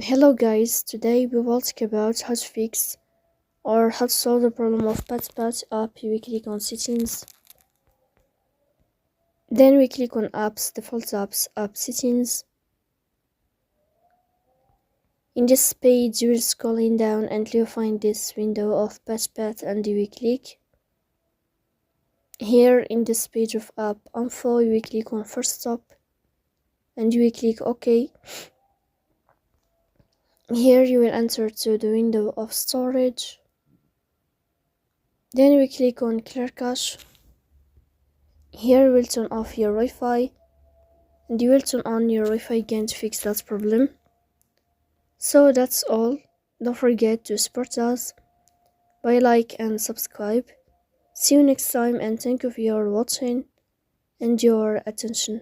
Hello guys, today we will talk about how to fix or how to solve the problem of PatPat app. We click on settings, then we click on apps, default apps, app settings. In this page you will scrolling down until you find this window of PatPat and you will click. Here in this page of app info you will click on first stop and you will click OK. Here you will enter to the window of storage. Then we click on clear cache. Here we'll turn off your Wi-Fi and you will turn on your Wi-Fi again to fix that problem. So that's all. Don't forget to support us by like and subscribe. See you next time and thank you for your watching and your attention.